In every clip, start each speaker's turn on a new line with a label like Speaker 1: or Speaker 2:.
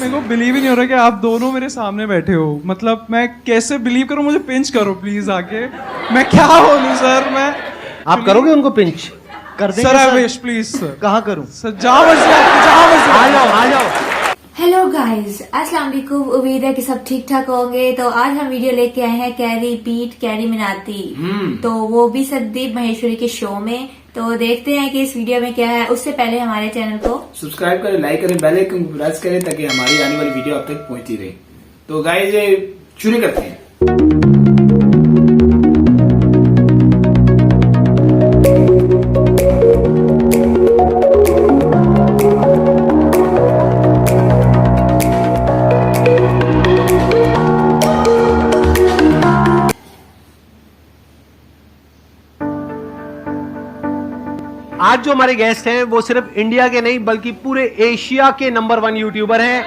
Speaker 1: मेरे को बिलीव ही नहीं हो रहा कि आप दोनों मेरे सामने बैठे हो। मतलब मैं कैसे बिलीव करूं? मुझे पिंच करो प्लीज आके। मैं क्या बोलूं सर? मैं
Speaker 2: आप करोगे उनको पिंच?
Speaker 3: कर देंगे
Speaker 1: sir.
Speaker 3: Sir.
Speaker 1: I wish please sir.
Speaker 3: कहाँ करूं?
Speaker 1: सर जहाँ मर्जी आपकी, जहाँ मर्जी
Speaker 2: आ जाओ आ जाओ।
Speaker 4: हेलो गाइस, अस्सलाम वालेकुम। उम्मीद है कि सब ठीक ठाक होंगे। तो आज हम वीडियो लेके आए हैं कैरी पीट कैरी मिनाती। तो वो भी संदीप माहेश्वरी के शो में। तो देखते हैं कि इस वीडियो में क्या है। उससे पहले हमारे चैनल को
Speaker 5: सब्सक्राइब करें, लाइक करें, बेल आइकन को प्रेस करें ताकि हमारी आने वाली वीडियो आप तक पहुंचती रहे। तो गाइस ये शुरू करते हैं।
Speaker 2: आज जो हमारे गेस्ट हैं वो सिर्फ इंडिया के नहीं बल्कि पूरे एशिया के नंबर 1 यूट्यूबर हैं।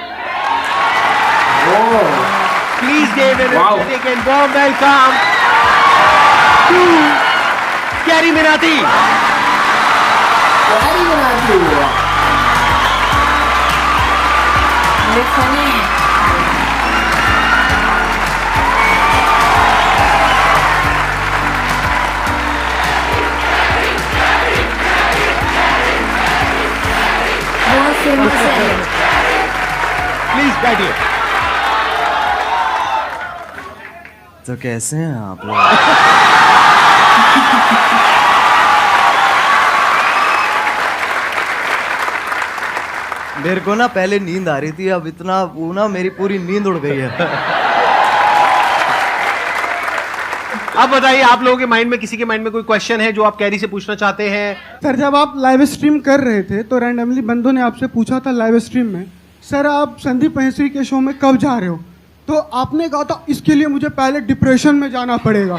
Speaker 2: Please give a warm welcome to carry Minati.
Speaker 4: बड़े फनी हैं। बहुत फेमस है।
Speaker 2: प्लीज बैठिए।
Speaker 3: तो कैसे हैं आप लोग? मेरे को ना पहले नींद आ रही थी, अब इतना वो ना मेरी पूरी नींद उड़ गई है।
Speaker 2: अब बताइए, आप लोगों के माइंड में, किसी के माइंड में कोई क्वेश्चन है जो आप कैरी से पूछना चाहते हैं?
Speaker 6: सर जब आप लाइव स्ट्रीम कर रहे थे तो रैंडमली बंदों ने आपसे पूछा था लाइव स्ट्रीम में, सर आप संदीप महेश्वरी के शो में कब जा रहे हो? तो आपने कहा था इसके लिए मुझे पहले डिप्रेशन में जाना पड़ेगा।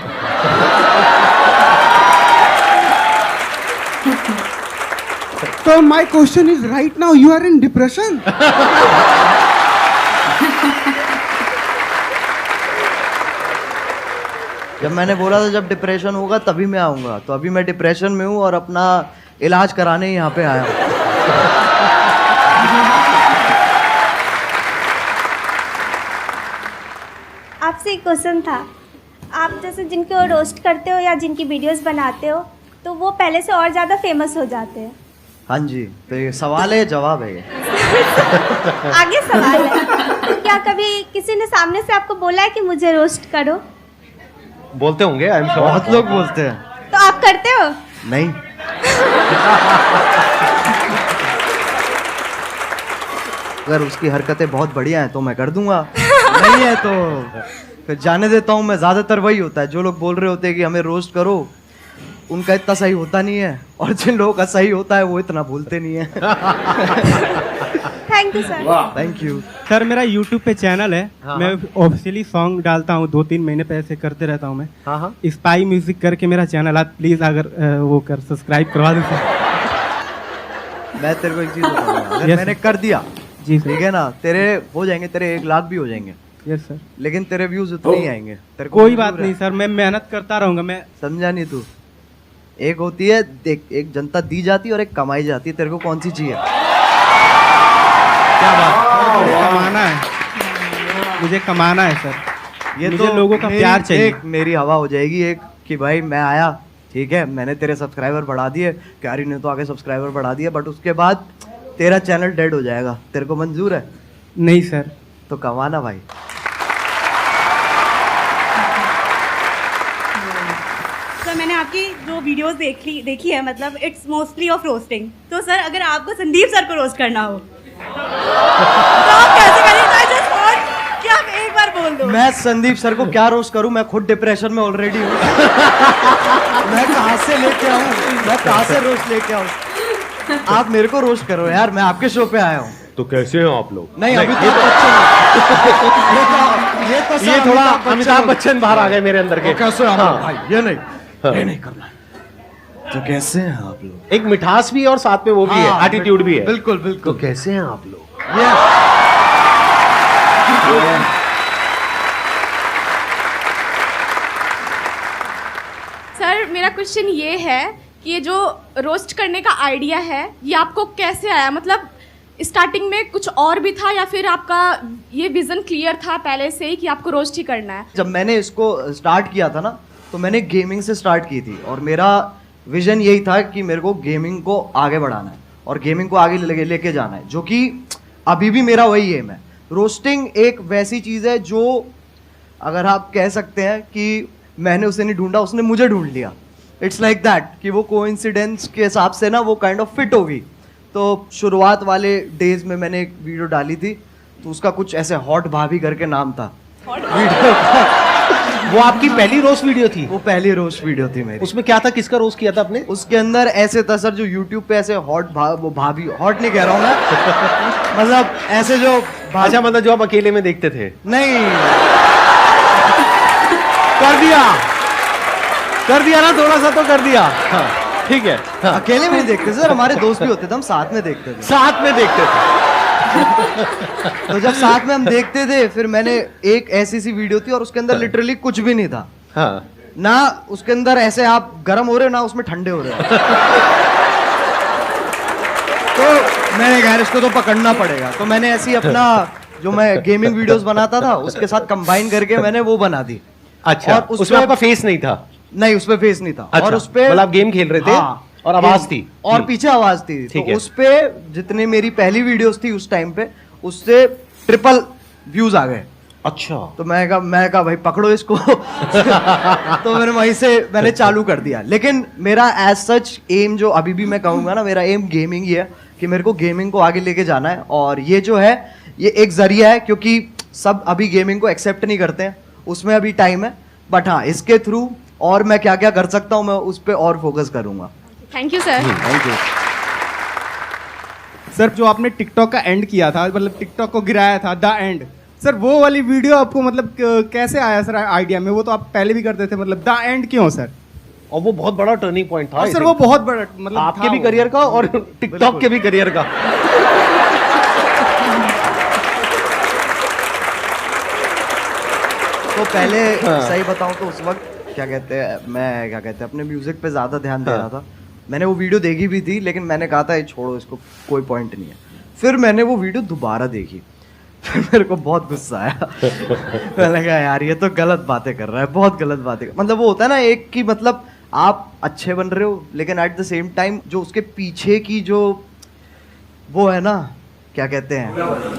Speaker 6: तो my question is right now you are in depression?
Speaker 3: जब मैंने बोला था जब डिप्रेशन होगा तभी मैं आऊंगा, तो अभी मैं डिप्रेशन में हूँ और अपना इलाज कराने यहाँ पे आया हूँ।
Speaker 7: आपसे एक क्वेश्चन था। आप जैसे जिनको रोस्ट करते हो या जिनकी वीडियोस बनाते हो तो वो पहले से और ज़्यादा फेमस हो जाते हैं।
Speaker 3: हाँ जी, तो ये सवाल है जवाब है ये।
Speaker 7: आगे सवाल है, क्या कभी किसी ने सामने से आपको बोला है कि मुझे रोस्ट करो?
Speaker 2: बोलते होंगे, आई एम श्योर।
Speaker 3: बहुत लोग बोलते हैं।
Speaker 7: तो आप करते हो?
Speaker 3: नहीं। अगर उसकी हरकतें बहुत बढ़िया हैं तो मैं कर दूंगा, नहीं है तो फिर जाने देता हूँ मैं। ज्यादातर वही होता है, जो लोग बोल रहे होते हैं कि हमें रोस्ट करो, उनका इतना सही होता नहीं है, और जिन लोगों का सही होता है वो इतना भूलते नहीं है।
Speaker 7: Thank you sir.
Speaker 3: Thank you
Speaker 8: sir. मेरा YouTube पे चैनल है।
Speaker 2: हाँ,
Speaker 8: मैं ऑफिशियली सॉन्ग डालता हूँ, 2-3 महीने पे ऐसे करते रहता हूँ मैं।
Speaker 2: हाँ हाँ।
Speaker 8: स्पाई म्यूजिक करके मेरा चैनल, आप प्लीज अगर वो कर सब्सक्राइब करवा दो सर।
Speaker 3: मैं तेरे को एक चीज बताऊंगा, अगर
Speaker 8: Yes,
Speaker 3: मैंने
Speaker 8: sir.
Speaker 3: कर दिया
Speaker 8: जी सर।
Speaker 3: ठीक है ना, तेरे हो जाएंगे, तेरे 1 लाख भी हो जाएंगे,
Speaker 8: यस सर।
Speaker 3: लेकिन तेरे व्यूज उतने ही आएंगे। तेरे को
Speaker 8: कोई
Speaker 3: मंजूर
Speaker 8: बात
Speaker 3: है?
Speaker 8: नहीं सर, मैं मेहनत करता रहूंगा। मैं
Speaker 3: समझा नहीं तू? एक होती है देख, एक जनता दी जाती है और एक कमाई जाती है। तेरे को कौन सी चाहिए?
Speaker 8: क्या बात, मुझे कमाना है, मुझे कमाना है सर।
Speaker 3: ये
Speaker 8: मुझे
Speaker 3: तो
Speaker 8: लोगों का
Speaker 3: मेरी-
Speaker 8: प्यार चाहिए।
Speaker 3: एक मेरी हवा हो जाएगी एक कि भाई मैं आया, ठीक है, मैंने तेरे सब्सक्राइबर बढ़ा दिए, कैरी ने तो आगे सब्सक्राइबर बढ़ा दिए, बट उसके बाद तेरा चैनल डेड हो जाएगा। तेरे को मंजूर है?
Speaker 8: नहीं सर।
Speaker 3: तो कमाना भाई।
Speaker 9: सर मैंने आपकी जो वीडियोस देखी है, मतलब इट्स मोस्टली ऑफ रोस्टिंग। तो सर अगर आपको संदीप सर को रोस्ट करना हो तो आप कैसे करेंगे? जस्ट और क्या आप एक बार बोल दो।
Speaker 3: मैं संदीप सर को क्या रोस्ट करूं? मैं खुद डिप्रेशन में ऑलरेडी हूँ। मैं कहाँ से लेके आऊँ? मैं कहाँ से रोस्ट लेके आऊँ? आप मेरे को रोस्ट करो यार, मैं आपके शो पे आया हूँ।
Speaker 2: तो कैसे हैं आप लोग?
Speaker 3: नहीं अभी तो बच्चे
Speaker 2: ये थोड़ा अमिताभ बच्चन बाहर आ गए मेरे अंदर के।
Speaker 3: कैसे आप
Speaker 2: हाँ।
Speaker 3: भाई? ये नहीं करना। तो कैसे हैं आप लोग?
Speaker 2: एक मिठास भी और साथ में वो भी है,
Speaker 3: हाँ,
Speaker 2: एटीट्यूड भी है।
Speaker 3: बिल्कुल
Speaker 2: तो
Speaker 3: बिल्कुल।
Speaker 2: कैसे हैं आप लोग?
Speaker 9: सर मेरा क्वेश्चन ये है कि ये जो रोस्ट करने का आइडिया है ये आपको कैसे आया? मतलब
Speaker 10: स्टार्टिंग में कुछ और भी था या फिर आपका ये विजन क्लियर था पहले से ही कि आपको रोस्ट ही करना है?
Speaker 3: जब मैंने इसको स्टार्ट किया था ना, तो मैंने गेमिंग से स्टार्ट की थी और मेरा विजन यही था कि मेरे को गेमिंग को आगे बढ़ाना है और गेमिंग को आगे लेके जाना है, जो कि अभी भी मेरा वही एम है। रोस्टिंग एक वैसी चीज़ है जो अगर आप कह सकते हैं कि मैंने उसे नहीं ढूंढा, उसने मुझे ढूंढ लिया। इट्स लाइक दैट कि वो कोइंसिडेंस के हिसाब से ना वो काइंड ऑफ फिट होगी। तो शुरुआत वाले डेज में मैंने एक वीडियो डाली थी, तो उसका कुछ ऐसे हॉट भाभी करके नाम था वीडियो का।
Speaker 2: वो आपकी पहली रोस्ट वीडियो थी?
Speaker 3: वो पहली रोस्ट वीडियो थी मेरी।
Speaker 2: उसमें क्या था, किसका रोस्ट किया था आपने?
Speaker 3: उसके अंदर ऐसे था सर, जो यूट्यूब पे ऐसे वो भाभी, हॉट नहीं कह रहा हूँ मैं मतलब ऐसे जो
Speaker 2: अच्छा, मतलब जो आप अकेले में देखते थे?
Speaker 3: नहीं,
Speaker 2: कर दिया ना, थोड़ा सा तो कर दिया। हाँ, ठीक है। हाँ।
Speaker 3: अकेले में नहीं देखते सर, हमारे दोस्त भी होते थे, हम साथ में देखते थे।
Speaker 2: साथ में देखते थे।
Speaker 3: तो जब साथ में हम देखते थे, फिर मैंने एक ऐसी सी वीडियो थी और उसके अंदर लिटरली कुछ भी नहीं था।
Speaker 2: हाँ।
Speaker 3: ना उसके अंदर ऐसे आप गर्म हो रहे हो ना उसमें ठंडे हो रहे हो। तो मैंने कहा इसको तो पकड़ना पड़ेगा, तो मैंने ऐसी अपना जो मैं गेमिंग वीडियोस बनाता था उसके साथ कंबाइन करके मैंने वो बना दी।
Speaker 2: अच्छा, और उसमें आपका फेस नहीं था?
Speaker 3: नहीं, उसमें फेस नहीं था।
Speaker 2: अच्छा,
Speaker 3: और उसपे
Speaker 2: मतलब आप गेम खेल रहे थे? हाँ, और आवाज थी
Speaker 3: और पीछे आवाज थी। तो उस पे जितने मेरी पहली वीडियोस थी उस टाइम पे, उससे ट्रिपल व्यूज आ गए।
Speaker 2: अच्छा।
Speaker 3: तो मैं कहा भाई पकड़ो इसको। तो वहीं से मैंने चालू कर दिया। लेकिन मेरा एज सच एम जो अभी भी मैं कहूँगा ना, मेरा एम गेमिंग ही है कि मेरे को गेमिंग को आगे लेके जाना है। और ये जो है ये एक जरिया है, क्योंकि सब अभी गेमिंग को एक्सेप्ट नहीं करते हैं, उसमें अभी टाइम है। बट हाँ, इसके थ्रू और मैं क्या क्या कर सकता हूँ मैं उस पर और फोकस करूँगा।
Speaker 10: Thank you sir.
Speaker 3: Thank you
Speaker 8: sir. जो आपने टिकटॉक का एंड किया था, मतलब टिकटॉक को गिराया था, द एंड, सर वो वाली वीडियो आपको मतलब कैसे आया सर आइडिया में? वो तो आप पहले भी करते थे, मतलब द एंड क्यों सर?
Speaker 2: और वो बहुत बड़ा टर्निंग पॉइंट था
Speaker 8: सर। वो बहुत बड़ा मतलब
Speaker 2: आपके भी करियर का और टिकटॉक के भी करियर का।
Speaker 3: तो पहले सही बताऊं तो उस वक्त क्या कहते हैं अपने म्यूजिक पे ज्यादा ध्यान दे रहा था। मैंने वो वीडियो देखी भी थी, लेकिन मैंने कहा था ये छोड़ो, इसको कोई पॉइंट नहीं है। फिर मैंने वो वीडियो दोबारा देखी, फिर मेरे को बहुत गुस्सा आया। मैंने कहा यार ये तो गलत बातें कर रहा है, बहुत गलत बातें मतलब वो होता है ना एक कि मतलब आप अच्छे बन रहे हो, लेकिन एट द सेम टाइम जो उसके पीछे की जो वो है ना, क्या कहते हैं,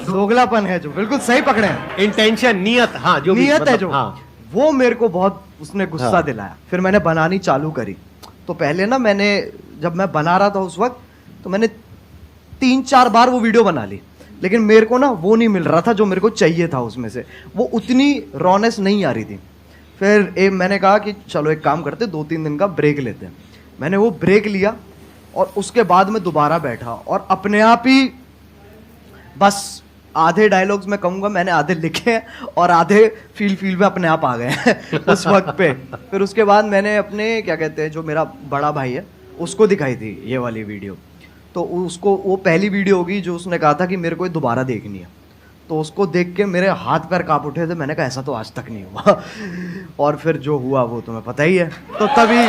Speaker 3: दोगलापन है, जो बिल्कुल सही पकड़े हैं,
Speaker 2: इंटेंशन, नियत, हाँ जो
Speaker 3: नियत
Speaker 2: मतलब,
Speaker 3: है जो,
Speaker 2: हाँ।
Speaker 3: वो मेरे को बहुत उसने गुस्सा दिलाया। फिर मैंने बनानी चालू करी। तो पहले ना मैंने जब मैं बना रहा था उस वक्त, तो मैंने 3-4 बार वो वीडियो बना ली, लेकिन मेरे को ना वो नहीं मिल रहा था जो मेरे को चाहिए था उसमें से, वो उतनी रॉनेस नहीं आ रही थी। फिर मैंने कहा कि चलो एक काम करते, 2-3 दिन का ब्रेक लेते हैं। मैंने वो ब्रेक लिया और उसके बाद मैं दोबारा बैठा और अपने आप ही बस आधे डायलॉग्स मैं कहूँगा मैंने आधे लिखे हैं और आधे फील में अपने आप आ गए हैं उस वक्त पे। फिर उसके बाद मैंने अपने क्या कहते हैं जो मेरा बड़ा भाई है उसको दिखाई थी ये वाली वीडियो। तो उसको वो पहली वीडियो होगी जो उसने कहा था कि मेरे को दोबारा देखनी है। तो उसको देख के मेरे हाथ पैर कांप उठे थे। मैंने कहा ऐसा तो आज तक नहीं हुआ। और फिर जो हुआ वो तुम्हें पता ही है। तो तभी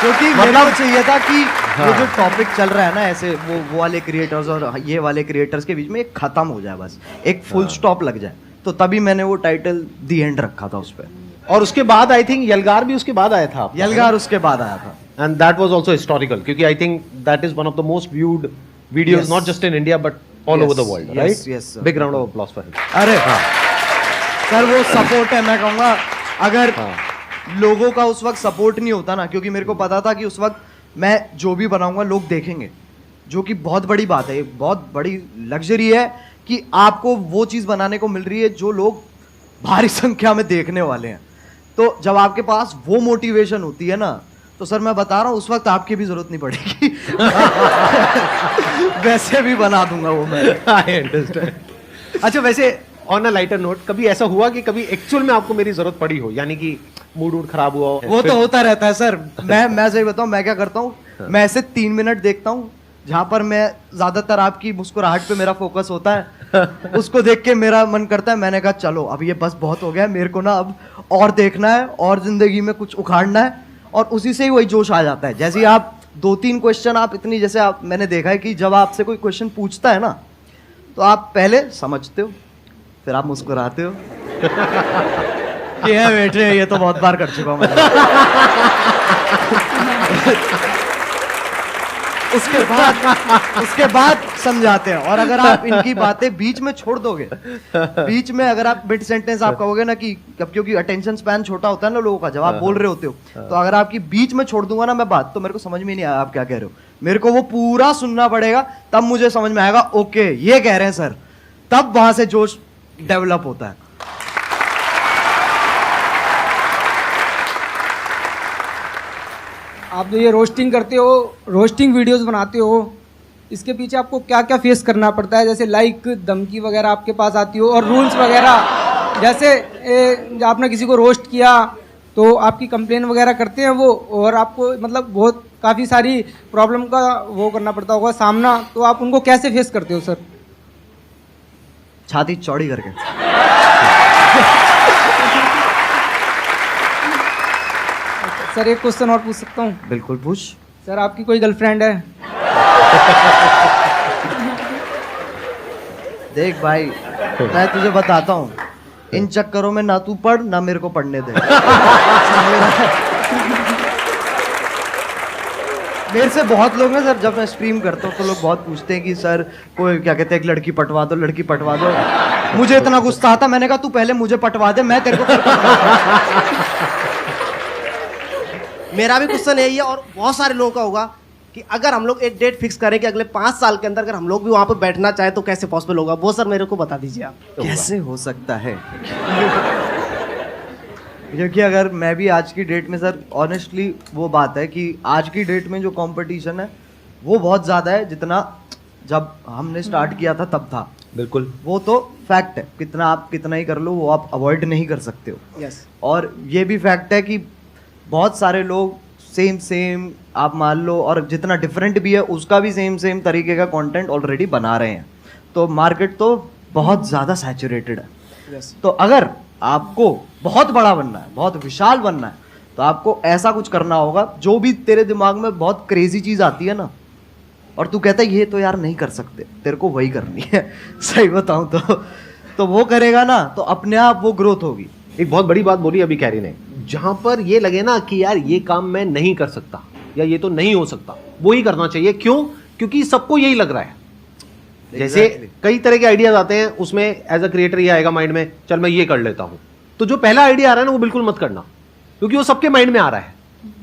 Speaker 3: क्योंकि मेरे को चाहिए था कि ये जो टॉपिक चल रहा है ना ऐसे वो वाले क्रिएटर्स और ये वाले क्रिएटर्स के बीच में एक खत्म हो जाए, बस एक फुल स्टॉप लग जाए। तो तभी मैंने वो टाइटल दी एंड रखा था उस पर।
Speaker 2: और उसके बाद आई थिंक यलगार भी उसके बाद आया था।
Speaker 3: यलगार उसके बाद आया था
Speaker 2: and that was also historical, क्योंकि I think that is one of the most viewed videos not just in India but all over the world, right?
Speaker 3: Yes,
Speaker 2: big round of applause for him.
Speaker 3: अरे sir वो support है, मैं कहूँगा अगर लोगों का उस वक्त सपोर्ट नहीं होता ना, क्योंकि मेरे को पता था कि उस वक्त मैं जो भी बनाऊंगा लोग देखेंगे, जो कि बहुत बड़ी बात है, बहुत बड़ी लग्जरी है कि आपको वो चीज़ बनाने को मिल रही है जो लोग भारी संख्या में देखने वाले हैं। तो जब आपके पास वो मोटिवेशन होती है ना, तो सर मैं बता रहा हूँ उस वक्त आपकी भी जरूरत नहीं पड़ेगी। वैसे भी बना दूंगा वो मैं।
Speaker 2: I understand. अच्छा, वैसे ऑन अ लाइटर नोट, कभी ऐसा हुआ कि कभी एक्चुअल में आपको मेरी जरूरत पड़ी हो, यानी कि मूड खराब हुआ हो?
Speaker 3: वो तो होता रहता है सर। मैं सही बताऊं, मैं क्या करता हूँ, मैं ऐसे 3 मिनट देखता हूँ जहां पर मैं ज्यादातर आपकी मुस्कुराहट पे मेरा फोकस होता है। उसको देख के मेरा मन करता है, मैंने कहा चलो अब ये बस बहुत हो गया, मेरे को ना अब और देखना है और जिंदगी में कुछ उखाड़ना है। और उसी से ही वही जोश आ जाता है। जैसे ही आप 2-3 क्वेश्चन आप इतनी, जैसे आप, मैंने देखा है कि जब आपसे कोई क्वेश्चन पूछता है ना तो आप पहले समझते हो, फिर आप मुस्कुराते हो कि है बेटे, ये तो बहुत बार कर चुका हूं मैं। उसके बाद समझाते हैं। और अगर आप इनकी बातें बीच में छोड़ दोगे, बीच में अगर आप मिड सेंटेंस आप कहोगे ना कि, क्योंकि अटेंशन स्पैन छोटा होता है ना लोगों का, जब आप बोल रहे होते हो, तो अगर आपकी बीच में छोड़ दूंगा ना मैं बात, तो मेरे को समझ में नहीं आया आप क्या कह रहे हो। मेरे को वो पूरा सुनना पड़ेगा, तब मुझे समझ में आएगा ओके ये कह रहे हैं सर, तब वहां से जोश डेवलप होता है।
Speaker 11: आप जो ये रोस्टिंग करते हो, रोस्टिंग वीडियोस बनाते हो, इसके पीछे आपको क्या क्या फेस करना पड़ता है? जैसे लाइक धमकी वगैरह आपके पास आती हो, और रूल्स वगैरह, जैसे आपने किसी को रोस्ट किया तो आपकी कंप्लेन वगैरह करते हैं वो, और आपको मतलब बहुत काफ़ी सारी प्रॉब्लम का वो करना पड़ता होगा सामना, तो आप उनको कैसे फेस करते हो सर?
Speaker 3: छाती चौड़ी करके।
Speaker 11: सर एक क्वेश्चन और पूछ सकता हूँ?
Speaker 3: बिल्कुल पूछ।
Speaker 11: सर आपकी कोई गर्लफ्रेंड है?
Speaker 3: देख भाई, मैं तुझे बताता हूँ, इन चक्करों में ना तू पढ़ ना मेरे को पढ़ने दे। मेरे से बहुत लोग ना सर, जब मैं स्ट्रीम करता हूँ तो लोग बहुत पूछते हैं कि सर कोई क्या कहते हैं, एक लड़की पटवा दो, लड़की पटवा दो। मुझे इतना गुस्सा आता, मैंने कहा तू पहले मुझे पटवा दे, मैं तेरे को फिर
Speaker 12: मेरा भी क्वेश्चन यही है, और बहुत सारे लोगों का होगा कि अगर हम लोग एक डेट फिक्स करें कि अगले 5 साल के अंदर अगर हम लोग भी वहां पर बैठना चाहे तो कैसे पॉसिबल होगा, वो सर मेरे को बता दीजिए आप।
Speaker 3: कैसे हो सकता है? क्योंकि अगर मैं भी आज की डेट में सर, ऑनेस्टली वो बात है कि आज की डेट में जो कंपटीशन है वो बहुत ज़्यादा है, जितना जब हमने स्टार्ट किया था तब था।
Speaker 2: बिल्कुल,
Speaker 3: वो तो फैक्ट है, कितना आप कितना ही कर लो वो आप अवॉइड नहीं कर सकते हो।
Speaker 12: यस।
Speaker 3: और ये भी फैक्ट है कि बहुत सारे लोग सेम आप मान लो, और जितना डिफरेंट भी है उसका भी सेम तरीके का कंटेंट ऑलरेडी बना रहे हैं, तो मार्केट तो बहुत ज़्यादा सैचुरेटेड है। तो अगर आपको बहुत बड़ा बनना है, बहुत विशाल बनना है, तो आपको ऐसा कुछ करना होगा, जो भी तेरे दिमाग में बहुत क्रेजी चीज़ आती है ना, और तू कहता है ये तो यार नहीं कर सकते, तेरे को वही करनी है। सही बताऊं तो वो करेगा ना तो अपने आप वो ग्रोथ होगी।
Speaker 2: एक बहुत बड़ी बात बोली अभी कैरी ने, जहां पर ये लगे ना कि यार ये काम मैं नहीं कर सकता या ये तो नहीं हो सकता, वो ही करना चाहिए। क्यों? क्योंकि सबको यही लग रहा है। जैसे कई तरह के आइडियाज आते हैं, उसमें एज अ क्रिएटर ये आएगा माइंड में, चल मैं ये कर लेता हूं, तो जो पहला आइडिया आ रहा है ना वो बिल्कुल मत करना, क्योंकि वो सबके माइंड में आ रहा है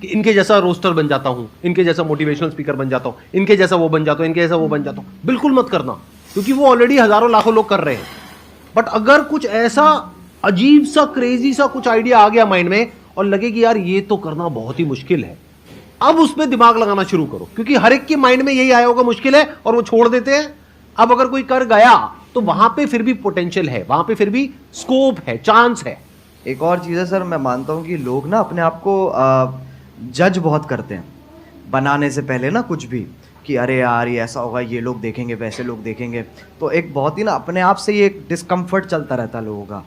Speaker 2: कि इनके जैसा रोस्टर बन जाता हूं, इनके जैसा मोटिवेशनल स्पीकर बन जाता हूं, इनके जैसा वो बन जाता हूं, इनके जैसा वो बन जाता हूं। बिल्कुल मत करना, क्योंकि वो ऑलरेडी हजारों लाखों लोग कर रहे हैं। बट अगर कुछ ऐसा अजीब सा क्रेजी सा कुछ आइडिया आ गया माइंड में और लगे कि यार ये तो करना बहुत ही मुश्किल है, अब उसमें दिमाग लगाना शुरू करो, क्योंकि हर एक के माइंड में यही आया होगा मुश्किल है और वो छोड़ देते हैं। अब अगर कोई कर गया तो वहां पे फिर भी पोटेंशियल है, वहां पे फिर भी स्कोप है, चांस है।
Speaker 3: एक और चीज़ है सर, मैं मानता हूँ कि लोग ना अपने आप को जज बहुत करते हैं बनाने से पहले ना, कुछ भी कि अरे यार ये ऐसा होगा, ये लोग देखेंगे, वैसे लोग देखेंगे, तो एक बहुत ही ना अपने आप से ही एक डिस्कम्फर्ट चलता रहता है लोगों का,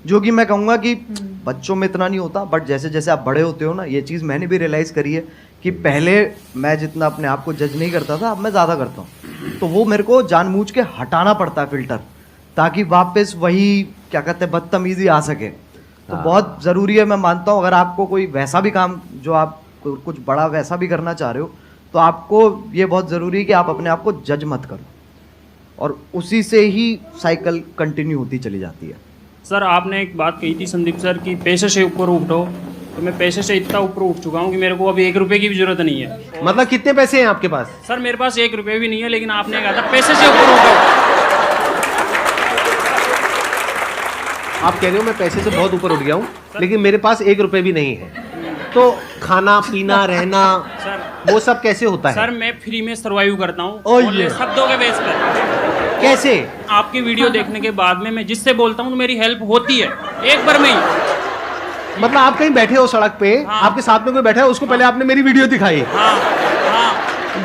Speaker 3: जो कि मैं कहूँगा कि बच्चों में इतना नहीं होता, बट जैसे जैसे आप बड़े होते हो ना, ये चीज़ मैंने भी रियलाइज़ करी है कि पहले मैं जितना अपने आप को जज नहीं करता था, अब मैं ज़्यादा करता हूँ। तो वो मेरे को जानबूझ के हटाना पड़ता है फिल्टर, ताकि वापस वही क्या कहते हैं बदतमीजी आ सके। तो बहुत ज़रूरी है, मैं मानता हूँ, अगर आपको कोई वैसा भी काम जो आप कुछ बड़ा वैसा भी करना चाह रहे हो, तो आपको ये बहुत ज़रूरी है कि आप अपने आप को जज मत करो, और उसी से ही साइकिल कंटिन्यू होती चली जाती है।
Speaker 13: सर आपने एक बात कही थी संदीप सर कि पैसे से ऊपर उठो, तो मैं पैसे से इतना ऊपर उठ चुका हूँ कि मेरे को अभी 1 रुपए की भी जरूरत नहीं है।
Speaker 2: मतलब कितने पैसे हैं आपके पास?
Speaker 13: सर मेरे पास 1 रुपए भी नहीं है, लेकिन आपने कहा था पैसे से ऊपर उठो।
Speaker 2: आप कह रहे हो मैं पैसे से बहुत ऊपर उठ गया हूँ, लेकिन मेरे पास 1 रुपए भी नहीं है, तो खाना पीना रहना वो सब कैसे होता है?
Speaker 13: सर मैं फ्री में सर्वाइव करता हूँ शब्दों के बेस पर।
Speaker 2: कैसे?
Speaker 13: आपकी वीडियो देखने के बाद में मैं जिससे बोलता हूँ तो मेरी हेल्प होती है एक बार में ही।
Speaker 2: मतलब आप कहीं बैठे हो सड़क पे, आपके साथ में कोई बैठा है, उसको पहले आपने मेरी वीडियो दिखाई,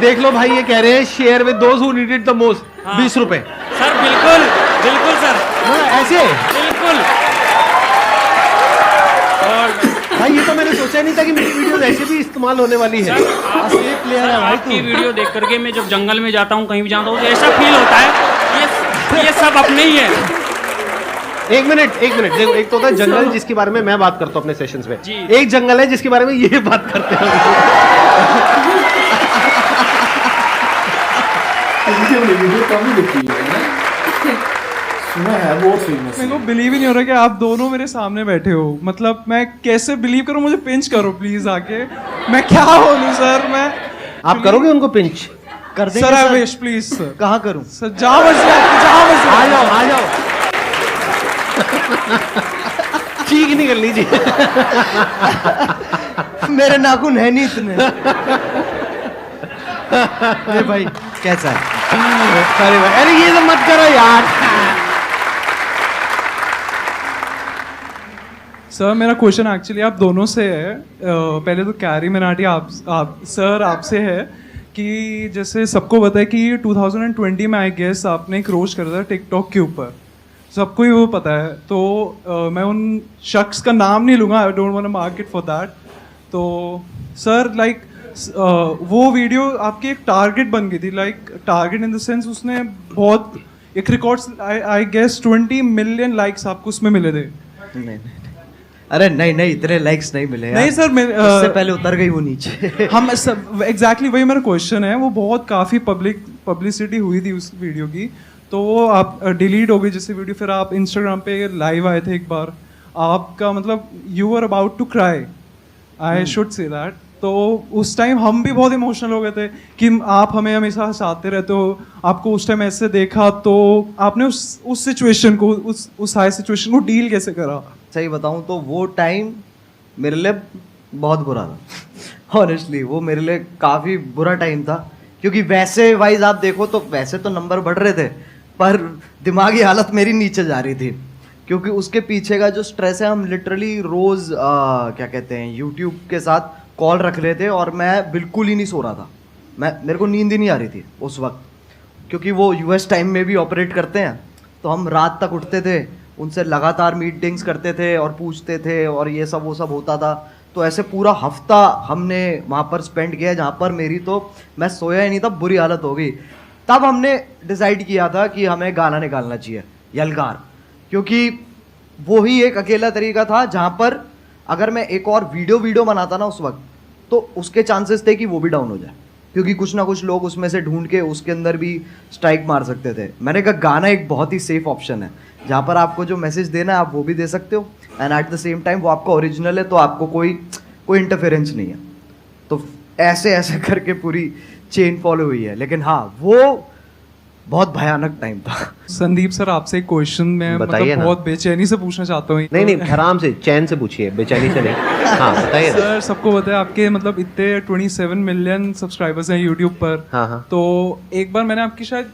Speaker 2: देख लो भाई ये कह रहे हैं share with those who need it the most, 20 रुपए।
Speaker 13: सर बिल्कुल बिल्कुल सर,
Speaker 2: ऐसे
Speaker 13: बिल्कुल।
Speaker 2: और भाई ये तो मैंने सोचा नहीं था कि मेरी वीडियो ऐसे भी इस्तेमाल होने वाली है।
Speaker 13: आपकी वीडियो देख करके मैं जब जंगल में जाता हूँ, कहीं भी जाता हूँ, तो ऐसा फील होता है ये सब अपने ही है।
Speaker 2: एक मिनट देखो, एक तो होता है जंगल जिसके बारे में मैं बात करता हूँ अपने सेशंस में, एक जंगल है जिसके बारे में ये बात करते हैं।
Speaker 5: वीडियो कम ही दिखती है, सुना है बहुत फेमस।
Speaker 1: मेरे को बिलीव ही नहीं हो रहा कि आप दोनों मेरे सामने बैठे हो। मतलब मैं कैसे बिलीव करूं? मुझे पिंच करो प्लीज आके। मैं क्या बोलूं सर? मैं
Speaker 2: आप करोगे उनको पिंच?
Speaker 3: कर देंगे
Speaker 1: sir. I wish please sir.
Speaker 3: कहाँ करूं
Speaker 1: सर? जहाँ मर्जी
Speaker 2: आ जाओ ठीक नहीं कर लीजिए।
Speaker 3: मेरे नाखून है नहीं इतने। अरे भाई कैसा है?
Speaker 2: अरे ये तो मत करो यार।
Speaker 1: सर मेरा क्वेश्चन एक्चुअली आप दोनों से है। पहले तो कैरी मिनाटी आप सर आपसे है कि जैसे सबको पता है कि 2020 में आई गेस आपने एक रोस्ट करा था टिकटॉक के ऊपर, सबको ही वो पता है। तो मैं उन शख्स का नाम नहीं लूँगा, I don't want to mark it for that. तो सर लाइक वो वीडियो आपकी एक टारगेट बन गई थी, like target in the sense उसने बहुत एक records I guess 20 million likes आपको उसमें मिले थे।
Speaker 3: नहीं अरे नहीं इतने लाइक्स नहीं मिले
Speaker 1: नहीं सर,
Speaker 3: उससे पहले उतर गई वो नीचे।
Speaker 1: हम सब एग्जैक्टली वही मेरा क्वेश्चन है। वो बहुत काफ़ी पब्लिसिटी हुई थी उस वीडियो की, तो वो आप डिलीट हो गई जैसे वीडियो। फिर आप इंस्टाग्राम पे लाइव आए थे एक बार, आपका मतलब you are about to cry, I should say that. तो उस टाइम हम भी बहुत इमोशनल हो गए थे कि आप हमें हमेशा हंसाते रहते हो, आपको उस टाइम ऐसे देखा, तो आपने उस सिचुएशन को उस हाई सिचुएशन को डील कैसे करा?
Speaker 3: सही बताऊं तो वो टाइम मेरे लिए बहुत बुरा था। ऑनेस्टली वो मेरे लिए काफ़ी बुरा टाइम था, क्योंकि वैसे वाइज आप देखो तो वैसे तो नंबर बढ़ रहे थे, पर दिमागी हालत मेरी नीचे जा रही थी, क्योंकि उसके पीछे का जो स्ट्रेस है, हम लिटरली रोज़ क्या कहते हैं यूट्यूब के साथ कॉल रख रहे थे और मैं बिल्कुल ही नहीं सो रहा था। मेरे को नींद ही नहीं आ रही थी उस वक्त, क्योंकि वो यूएस टाइम में भी ऑपरेट करते हैं, तो हम रात तक उठते थे, उनसे लगातार मीटिंग्स करते थे और पूछते थे और ये सब वो सब होता था। तो ऐसे पूरा हफ्ता हमने वहाँ पर स्पेंड किया, जहाँ पर मेरी तो मैं सोया ही नहीं था, बुरी हालत हो गई। तब हमने डिसाइड किया था कि हमें गाना निकालना चाहिए, यलगार, क्योंकि वो ही एक अकेला तरीका था जहाँ पर अगर मैं एक और वीडियो बनाता ना उस वक्त, तो उसके चांसेस थे कि वो भी डाउन हो जाए, क्योंकि कुछ ना कुछ लोग उसमें से ढूंढ के उसके अंदर भी स्ट्राइक मार सकते थे। मैंने कहा गाना एक बहुत ही सेफ ऑप्शन है, जहाँ पर आपको जो मैसेज देना है आप वो भी दे सकते हो, and at the same time वो आपका ओरिजिनल है, तो आपको कोई इंटरफेरेंस नहीं है। तो ऐसे करके पूरी चेन फॉलो हुई है। लेकिन हाँ, वो बहुत भयानक टाइम था।
Speaker 1: संदीप सर आपसे एक क्वेश्चन मैं
Speaker 2: बताइए
Speaker 1: मतलब
Speaker 2: ना।
Speaker 1: बहुत बेचैनी से पूछना चाहता हूँ।
Speaker 2: नहीं आराम से चैन से पूछिए, बेचैनी से नहीं। हाँ बताइए
Speaker 1: सर, सबको पता है आपके मतलब इतने 27 मिलियन सब्सक्राइबर्स हैं यूट्यूब पर।
Speaker 2: हाँ।
Speaker 1: तो एक बार मैंने आपकी शायद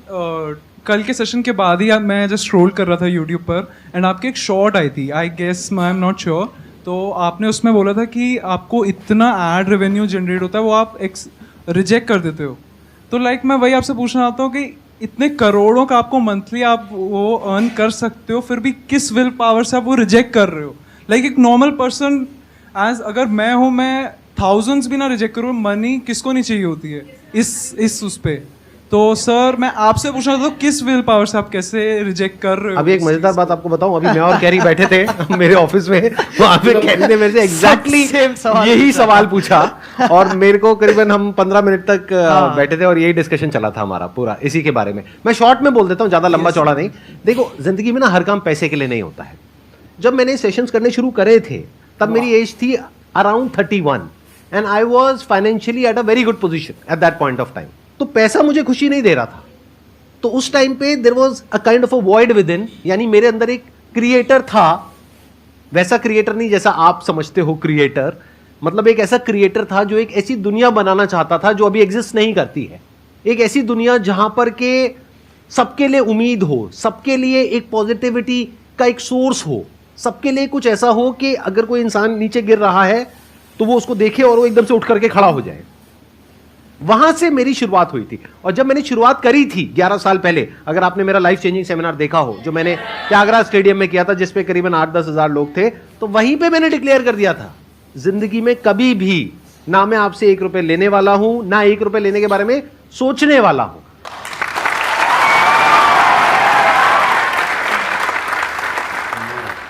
Speaker 1: कल के सेशन के बाद ही मैं जस्ट स्क्रॉल कर रहा था यूट्यूब पर, एंड आपकी एक शॉर्ट आई थी, I guess I am not sure. तो आपने उसमें बोला था कि आपको इतना एड रेवेन्यू जनरेट होता है वो आप रिजेक्ट कर देते हो। तो लाइक मैं वही आपसे पूछना चाहता हूँ कि इतने करोड़ों का आपको मंथली आप वो अर्न कर सकते हो, फिर भी किस विल पावर से आप वो रिजेक्ट कर रहे हो? लाइक एक नॉर्मल पर्सन एज अगर मैं हूँ, मैं थाउजेंड्स भी ना रिजेक्ट करूँ, मनी किसको नहीं चाहिए होती है इस उस पे। तो सर मैं आपसे पूछना था, किस विल पावर से आप कैसे रिजेक्ट कर रहे हो?
Speaker 2: अभी एक मजेदार बात आपको बताऊं, अभी मैं और कैरी बैठे थे मेरे ऑफिस में, वहां पे कैरी ने मेरे से एग्जैक्टली यही सवाल पूछा, और मेरे को करीबन हम 15 मिनट तक बैठे थे और यही डिस्कशन चला था हमारा पूरा इसी के बारे में। मैं शॉर्ट में बोल देता हूँ, ज्यादा लंबा चौड़ा नहीं। देखो, जिंदगी में ना हर काम पैसे के लिए नहीं होता है। जब मैंने सेशंस करने शुरू करे थे तब मेरी एज थी around 31 and I was financially at a very good position at that point of time. तो पैसा मुझे खुशी नहीं दे रहा था। तो उस टाइम पे there was a kind of a void within, यानी मेरे अंदर एक क्रिएटर था, वैसा क्रिएटर नहीं जैसा आप समझते हो क्रिएटर, मतलब एक ऐसा क्रिएटर था जो एक ऐसी दुनिया बनाना चाहता था जो अभी एग्जिस्ट नहीं करती है। एक ऐसी दुनिया जहां पर के सबके लिए उम्मीद हो, सबके लिए एक पॉजिटिविटी का एक सोर्स हो, सबके लिए कुछ ऐसा हो कि अगर कोई इंसान नीचे गिर रहा है तो वो उसको देखे और वो एकदम से उठ करके खड़ा हो जाए। वहां से मेरी शुरुआत हुई थी। और जब मैंने शुरुआत करी थी 11 साल पहले, अगर आपने मेरा लाइफ चेंजिंग सेमिनार देखा हो जो मैंने त्यागराज स्टेडियम में किया था, जिसपे करीबन 8-10 हजार लोग थे, तो वहीं पे मैंने डिक्लेयर कर दिया था जिंदगी में कभी भी ना मैं आपसे 1 रुपए लेने वाला हूं, ना 1 रुपए लेने के बारे में सोचने वाला हूं।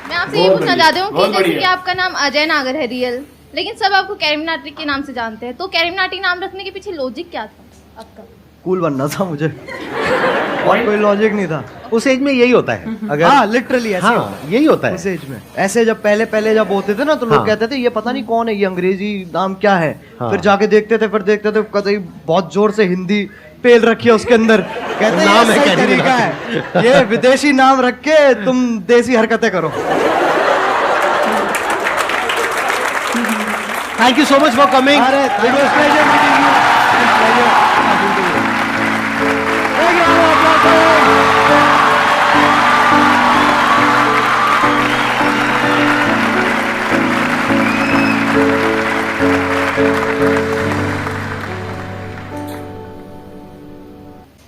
Speaker 14: मैं आपसे ये पूछना चाहती हूँ कि जैसे कि आपका नाम अजय नागर है रियल, लेकिन सब आपको कैरी मिनाटी के नाम से जानते हैं, तो कैरी मिनाटी नाम रखने के पीछे लॉजिक क्या था आपका?
Speaker 3: कूल बनना था मुझे और कोई लॉजिक नहीं था।
Speaker 2: उस एज में यही होता है। अगर
Speaker 3: हाँ लिटरली ऐसे
Speaker 2: हाँ,
Speaker 3: होता है।
Speaker 2: यही होता है
Speaker 3: उस एज में। ऐसे जब पहले जब होते थे ना तो लोग
Speaker 2: हाँ।
Speaker 3: कहते थे ये पता नहीं कौन है, ये अंग्रेजी नाम क्या है।
Speaker 2: हाँ।
Speaker 3: फिर जाके देखते थे कहते बहुत जोर से हिंदी पेल रखी है उसके अंदर, कहते
Speaker 2: नाम है
Speaker 3: सही
Speaker 2: कैरी
Speaker 3: तरीका है, ये विदेशी नाम रख के तुम देसी हरकतें करो।
Speaker 2: Thank you so much for coming.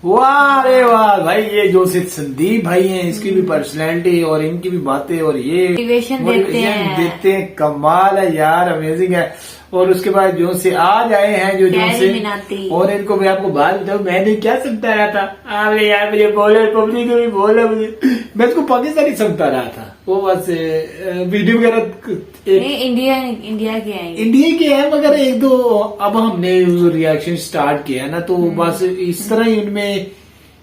Speaker 5: वाह रे वाह भाई, ये जो सिर्फ संदीप भाई हैं, इसकी भी पर्सनैलिटी और इनकी भी बातें और ये
Speaker 4: मोटिवेशन
Speaker 5: देते हैं, कमाल है यार, अमेजिंग है। और उसके बाद जो से आज आए हैं जो
Speaker 4: कैरी
Speaker 5: से
Speaker 4: मिनाटी।
Speaker 5: और इनको मैं आपको बात बताऊं, मैंने क्या समझता रहा था, अरे यार मुझे बोले पब्लिक भी बोला, मुझे मैं इसको पाकिस्तानी समझता रहा था। वो बस वीडियो वगैरह
Speaker 4: इंडिया के हैं,
Speaker 5: इंडिया के हैं, मगर एक दो अब हमने रिएक्शन स्टार्ट किया ना, तो बस इस तरह ही उनमें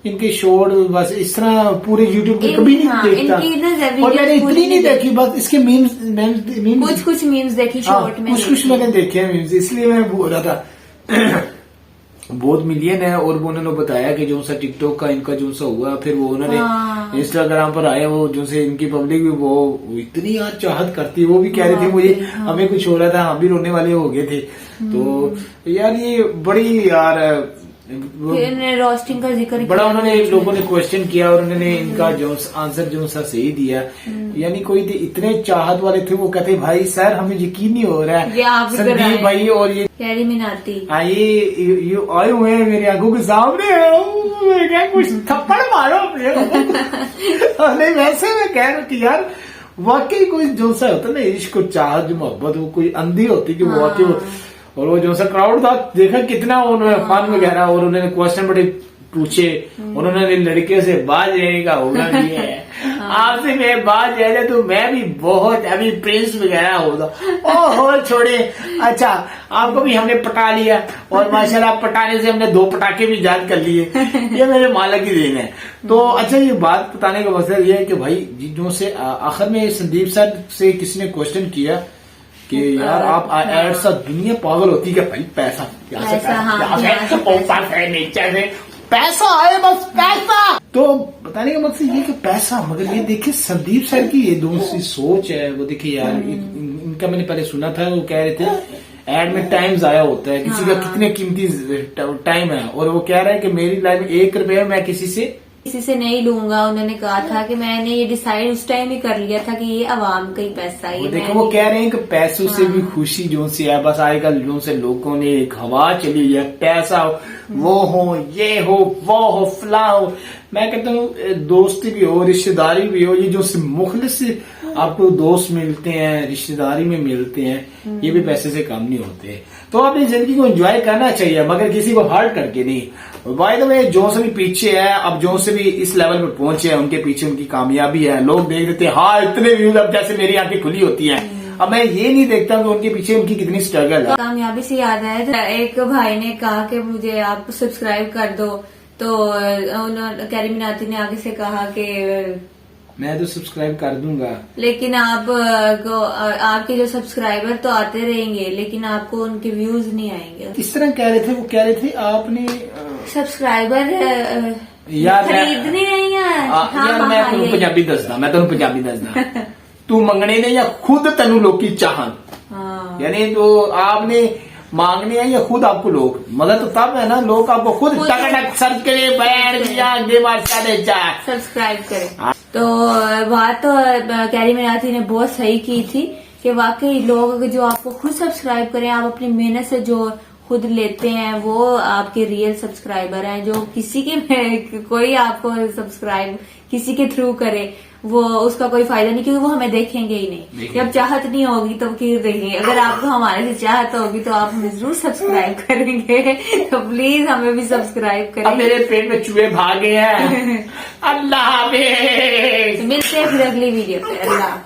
Speaker 5: इनके शॉर्ट बस इस तरह पूरे यूट्यूब पे कभी नहीं देखता, और मैंने इतनी नहीं देखी, बस इसके मीम्स
Speaker 4: कुछ मीम्स देखी शॉर्ट में,
Speaker 5: कुछ मैंने देखे हैं मीम्स, इसलिए मैं बोल रहा था। बहुत मिलियन है, और वो उन्होंने बताया कि जो सा टिकटॉक का इनका जो सा हुआ, फिर वो उन्होंने इंस्टाग्राम पर आया, वो जो से इनकी पब्लिक भी वो इतनी यार चाहत करती, वो भी कह रही थी मुझे, हमें कुछ हो रहा था, हम भी रोने वाले हो गए थे। तो यार ये बड़ी यार
Speaker 4: रोस्टिंग का जिक्र
Speaker 5: बड़ा उन्होंने लोगों ने क्वेश्चन किया, और उन्होंने इनका जो आंसर जो सा सही दिया। यानी कोई इतने चाहत वाले थे, वो कहते भाई सर हमें यकीन नहीं हो रहा है, संदीप भाई और ये
Speaker 4: कैरी मिनाटी
Speaker 5: ये आए हुए हैं मेरी आंखों के सामने, क्या कुछ थप्पड़ मारो अपने। नहीं वैसे मैं कह रहा हूँ कि यार वाकई कोई जो सा होता है ना इश्क और चाहत, जो मोहब्बत, वो कोई अंधी होती कि वो वाकई। और वो जो सा क्राउड था, देखा कितना उन्होंने फन वगैरह, और उन्होंने क्वेश्चन बड़े पूछे, उन्होंने लड़के से बात रहने का होगा नहीं है, आपसे मैं बात रह जाए तो मैं भी बहुत अभी प्रिंस वगैरह होता। ओहो छोड़े, अच्छा आपको भी हमने पटा लिया, और माशाल्लाह पटाने से हमने 2 पटाखे भी याद कर लिए, ये मेरे मालिक की देन है। तो अच्छा ये बात बताने का मकसद ये है कि भाई जो से आखिर में संदीप सर से किसी ने क्वेश्चन किया कि यार आप एड सा दुनिया पागल होती है कि भाई पैसा पैसा आए, बस पैसा। तो बताने का मकसद ये कि पैसा, मगर ये देखिए संदीप सर की ये दूसरी सोच है। वो देखिए यार इनका मैंने पहले सुना था, वो कह रहे थे एड में टाइम जाया होता है, किसी का कितने कीमती टाइम है, और वो कह रहा है कि मेरी लाइफ में 1 रुपया मैं किसी से नहीं
Speaker 4: लूंगा। उन्होंने कहा था कि मैंने ये डिसाइड उस टाइम ही कर लिया था कि ये आवाम का ही पैसा है।
Speaker 5: देखो वो कह रहे हैं कि पैसों से भी खुशी जो सी है, बस आजकल जो से लोगों ने एक हवा चली है, पैसा वो हो, ये हो, वो हो, फला हो। मैं कहता हूँ दोस्ती भी हो, रिश्तेदारी भी हो, ये जो से मुखलिस आपको दोस्त मिलते हैं, रिश्तेदारी में मिलते हैं, ये भी पैसे से कम नहीं होते। तो अपनी जिंदगी को एंजॉय करना चाहिए, मगर किसी को हर्ट करके नहीं। बाय द वे जो से भी पीछे है, अब जो से भी इस लेवल पर पहुंचे हैं, उनके पीछे उनकी कामयाबी है। लोग देख देते हैं हाँ इतने व्यूज, अब जैसे मेरी आंखें खुली होती हैं। अब मैं ये नहीं देखता कि उनके पीछे उनकी कितनी स्ट्रगल है।
Speaker 4: कामयाबी से याद आया, एक भाई ने कहा कि मुझे आप सब्सक्राइब कर दो, तो कैरी मिनाटी ने आगे से कहा कि
Speaker 5: मैं तो सब्सक्राइब कर दूंगा,
Speaker 4: लेकिन आपके जो सब्सक्राइबर तो आते रहेंगे, लेकिन आपको उनके व्यूज नहीं आएंगे।
Speaker 5: इस तरह कह रहे थे, वो कह रहे थे आपने
Speaker 4: सब्सक्राइबर
Speaker 5: यार
Speaker 4: खरीदने नहीं
Speaker 5: यार मैं तेन पंजाबी दसदा, मैं तेन पंजाबी दसदा तू मंगने ने या खुद तेन लोग चाहन, यानी तो आपने मांगने हैं या खुद आपको लोग, मगर तो तब है ना लोग आपको खुद टक सर्च करे, बैठ
Speaker 4: सब्सक्राइब करे। तो बात तो कैरी मिनाटी ने बहुत सही की थी कि वाकई लोग जो आपको खुद सब्सक्राइब करें, आप अपनी मेहनत से जो खुद लेते हैं वो आपके रियल सब्सक्राइबर हैं। जो किसी के कोई आपको सब्सक्राइब किसी के थ्रू करे वो उसका कोई फायदा नहीं, क्योंकि वो हमें देखेंगे ही नहीं। जब चाहत नहीं होगी तो फिर देखेंगे। अगर आपको हमारे से चाहत होगी तो आप हमें जरूर सब्सक्राइब करेंगे। तो प्लीज हमें भी सब्सक्राइब करें।
Speaker 5: अब मेरे पेट में चूहे भागे हैं। अल्लाह हाफिज।
Speaker 4: मिलते हैं फिर अगली वीडियो पे। अल्लाह।